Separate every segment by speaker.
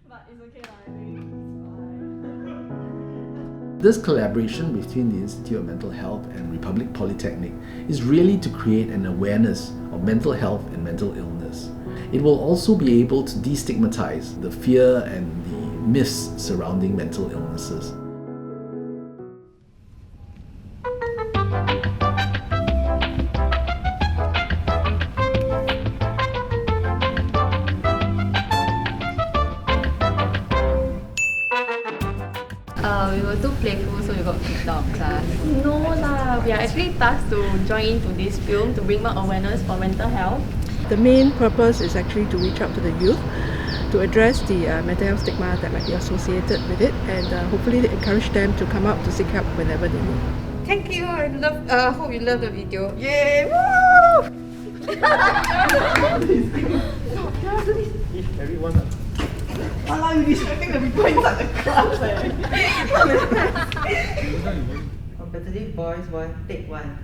Speaker 1: But it's okay lah, I think it's fine.
Speaker 2: This collaboration between the Institute of Mental Health and Republic Polytechnic is really to create an awareness of mental health and mental illness. It will also be able to destigmatize the fear and the myths surrounding mental illnesses.
Speaker 3: We were too playful, so we got kicked out of class. No lah, we are actually tasked to join into this film to bring more awareness for mental health.
Speaker 4: The main purpose is actually to reach out to the youth, to address the mental health stigma that might be associated with it, and hopefully to encourage them to come out to seek help whenever they need.
Speaker 5: Thank you. I hope you love the video. Yay! Woo!
Speaker 6: Everyone. How are you distracting the people inside the class?
Speaker 7: Competitive boys one, take one.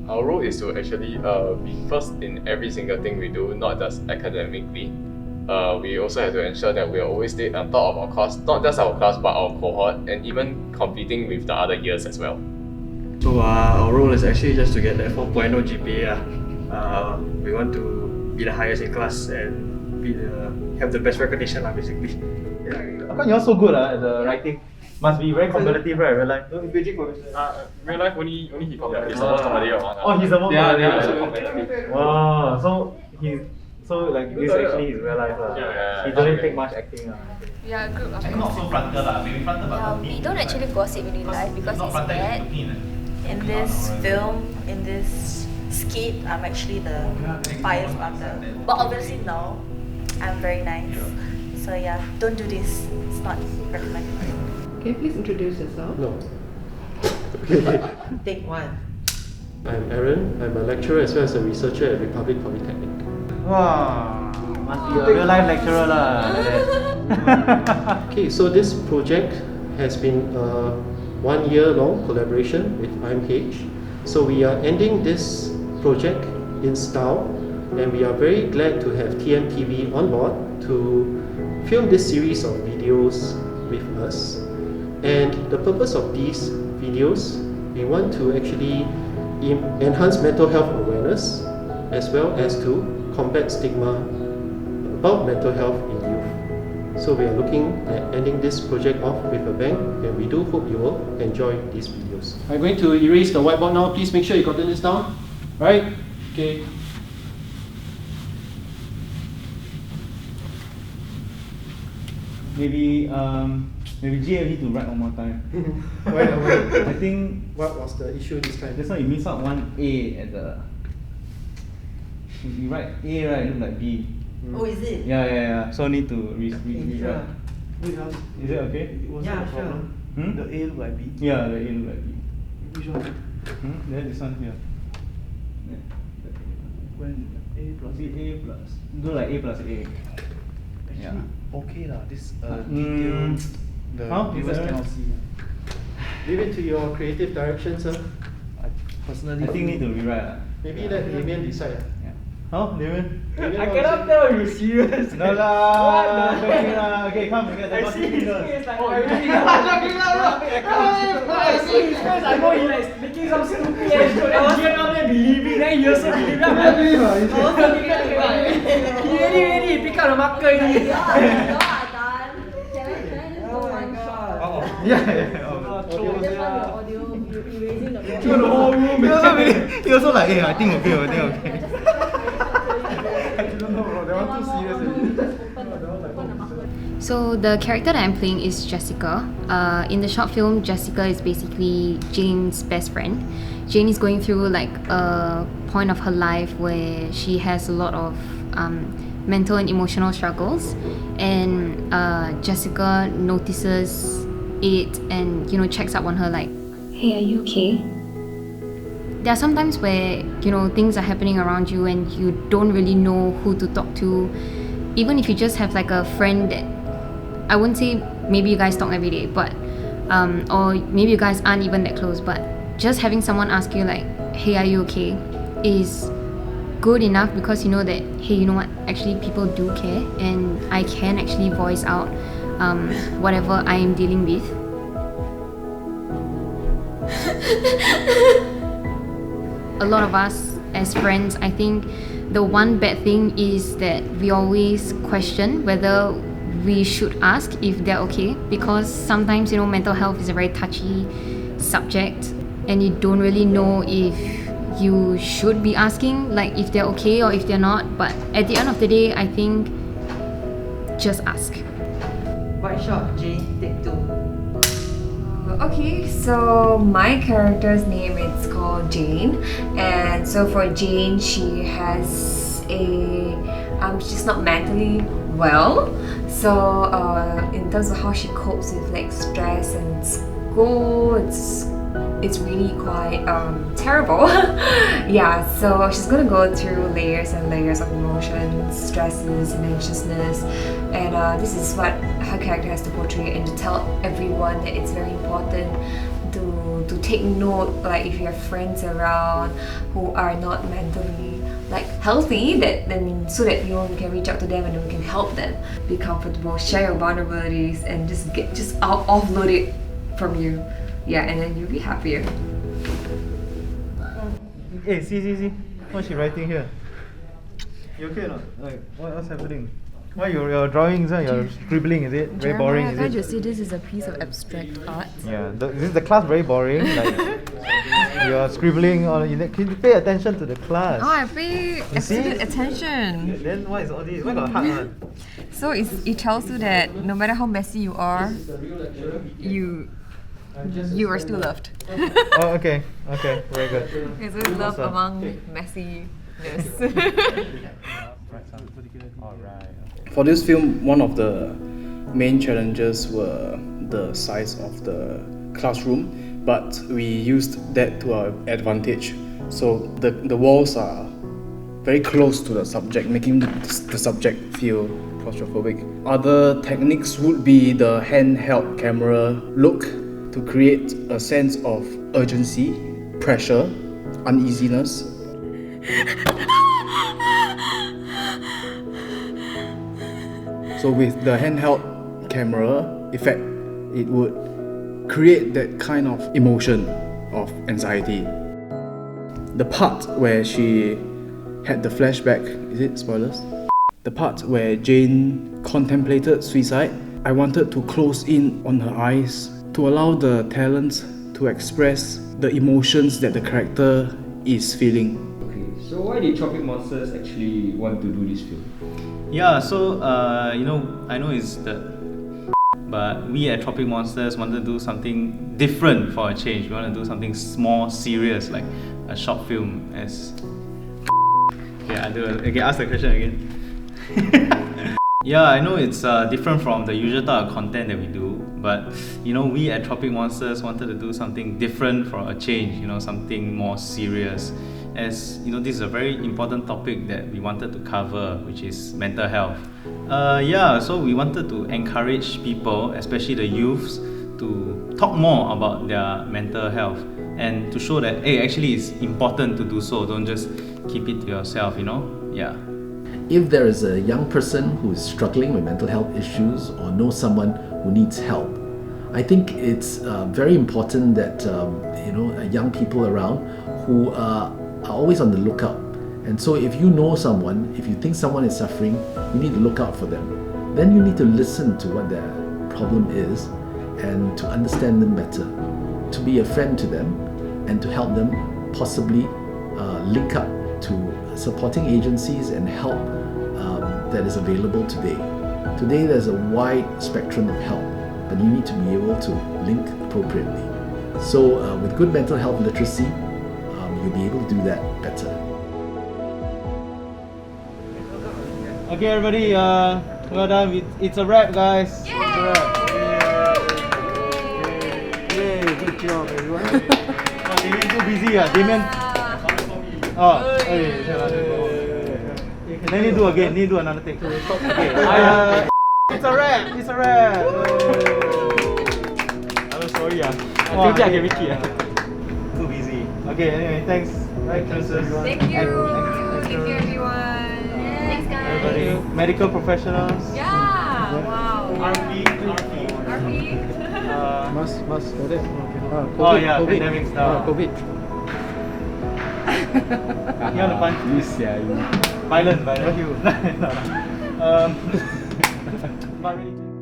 Speaker 8: Our role is to actually be first in every single thing we do, not just academically. We also have to ensure that we are always stay on top of our class, not just our class but our cohort, and even competing with the other years as well.
Speaker 6: So our role is actually just to get that 4.0 GPA. We want to be the highest in class and have the best recognition basically. Yeah. How come you're so good at the writing? Must be very competitive, right? Real life.
Speaker 8: Real life only he competitive. He's the most competitive one.
Speaker 6: Oh, he's the most competitive.
Speaker 8: Also competitive.
Speaker 6: Wow. So like this actually is real life He doesn't take much acting
Speaker 3: We are a group of
Speaker 9: Not so frontal maybe frontal but
Speaker 10: we don't actually gossip in real life because it's bad. In this film, in this skit, I'm actually the fire starter. But obviously now, I'm very nice. So yeah, don't do this. It's not recommended.
Speaker 4: Can you please introduce yourself?
Speaker 11: No.
Speaker 7: Take one.
Speaker 11: I'm Aaron. I'm a lecturer as well as a researcher at Republic Polytechnic.
Speaker 6: Wow, must be a real life lecturer lah.
Speaker 11: Okay, so this project has been a 1 year long collaboration with IMH. So we are ending this project in style, and we are very glad to have TMTV on board to film this series of videos with us. And the purpose of these videos, we want to actually enhance mental health awareness as well as to combat stigma about mental health in youth. So we are looking at ending this project off with a bang, and we do hope you will enjoy these videos. I'm going to erase the whiteboard now. Please make sure you got this down. Right? Okay.
Speaker 6: Maybe Jay need to write one more time.
Speaker 11: Wait.
Speaker 6: I think
Speaker 11: What was the issue this time?
Speaker 6: that's why you miss out one A at the. You write A right, it look like B.
Speaker 7: Oh, is it?
Speaker 6: Yeah. So need to rewrite.
Speaker 7: Sure.
Speaker 6: Is it okay?
Speaker 7: Yeah, sure.
Speaker 6: The A look like B. Yeah, the A look like B.
Speaker 9: Which one?
Speaker 6: Then this one here.
Speaker 9: When A plus
Speaker 6: B A plus. Do like A plus A.
Speaker 9: Actually, okay lah. This detail, the viewers cannot see.
Speaker 11: Leave it to your creative direction, sir.
Speaker 9: Personally,
Speaker 6: I think need to rewrite.
Speaker 11: Maybe let Damien decide.
Speaker 6: How, Damien?
Speaker 9: I cannot tell you serious.
Speaker 6: No lah. Okay, come again.
Speaker 9: I see his face like, oh, I see his face. I know he like making some stupid ass joke. Then Gian down there believing, then he also believe. He ready, pick up the marker already.
Speaker 1: Y'all are done. Can I just go one shot?
Speaker 6: Yeah.
Speaker 1: Just want your audio, you erasing the
Speaker 6: The whole room. He also like, hey, I think okay.
Speaker 9: I don't know, bro. That one too serious.
Speaker 3: So the character that I'm playing is Jessica. In the short film, Jessica is basically Jane's best friend. Jane is going through like a point of her life where she has a lot of mental and emotional struggles, and Jessica notices it and checks up on her like, hey, are you okay? There are some times where things are happening around you and you don't really know who to talk to. Even if you just have like a friend that, I wouldn't say maybe you guys talk every day, but or maybe you guys aren't even that close, but just having someone ask you like, hey, are you okay, is good enough because you know that, hey, you know what, actually people do care and I can actually voice out whatever I am dealing with. A lot of us as friends, I think the one bad thing is that we always question whether we should ask if they're okay, because sometimes, you know, mental health is a very touchy subject and you don't really know if you should be asking, like, if they're okay or if they're not. But at the end of the day, I think just ask.
Speaker 7: White shot, Jane, take 2.
Speaker 1: Okay, so my character's name is called Jane, and so for Jane, she has a she's not mentally well. So in terms of how she copes with like stress and school, it's really quite terrible. Yeah, so she's gonna go through layers and layers of emotions, stresses and anxiousness, and this is what her character has to portray and to tell everyone that it's very important to take note, like if you have friends around who are not mentally like healthy, that then so that, you know, we can reach out to them and then we can help them be comfortable, share your vulnerabilities and just offload it from you. Yeah, and then you'll be happier.
Speaker 6: Hey, see. What's she writing here? You okay or not? Like, what's happening? Why your drawings, you're scribbling, is it? Very boring, is it?
Speaker 1: Can't you see this is a piece of abstract art?
Speaker 6: Yeah, is the class very boring? Like, you're scribbling on, can you pay attention to the class?
Speaker 1: Oh, I pay absolute attention.
Speaker 6: Then what is all this? Why got heart one?
Speaker 1: So it tells you that no matter how messy you are, you are still loved.
Speaker 6: Oh, okay, very good.
Speaker 1: Okay, so it's love among messiness.
Speaker 12: For this film, one of the main challenges were the size of the classroom, but we used that to our advantage. So the walls are very close to the subject, making the subject feel claustrophobic. Other techniques would be the handheld camera look to create a sense of urgency, pressure, uneasiness. So with the handheld camera effect, it would create that kind of emotion of anxiety. The part where she had the flashback, is it spoilers? The part where Jane contemplated suicide, I wanted to close in on her eyes to allow the talent to express the emotions that the character is feeling.
Speaker 9: Okay, so why did Tropic Monsters actually want to do this film?
Speaker 6: Yeah, so I know it's but we at Tropic Monsters wanted to do something different for a change. We want to do something more serious, like a short film. Okay, ask the question again. Yeah, I know it's different from the usual type of content that we do, but we at Tropic Monsters wanted to do something different for a change. Something more serious. As this is a very important topic that we wanted to cover, which is mental health. So we wanted to encourage people, especially the youths, to talk more about their mental health and to show that, hey, actually it's important to do so. Don't just keep it to yourself, Yeah.
Speaker 2: If there is a young person who is struggling with mental health issues or knows someone who needs help, I think it's very important that young people around who are always on the lookout. And so if you know someone, if you think someone is suffering, you need to look out for them. Then you need to listen to what their problem is and to understand them better, to be a friend to them and to help them possibly link up to supporting agencies and help that is available today. Today there's a wide spectrum of help, but you need to be able to link appropriately. So with good mental health literacy, you'll be able to do that better.
Speaker 6: Okay, everybody, well done. It's a wrap, guys. It's a wrap. Yay, good job, everyone. Damien too busy, Damien. Then you do again, you do another take. Okay. It's a wrap, it's a wrap. I'm sorry, I think I can make it. Too busy. Okay, anyway, thanks. Thanks, everyone.
Speaker 1: Thank you.
Speaker 6: doctors.
Speaker 1: Thank you, everyone. Thanks, guys.
Speaker 6: Everybody, medical professionals.
Speaker 1: Yeah. Wow.
Speaker 6: RP.
Speaker 11: Must got it. Okay.
Speaker 6: Oh yeah, pandemic stuff.
Speaker 11: COVID.
Speaker 6: You want to punch? Violent. You. Not really.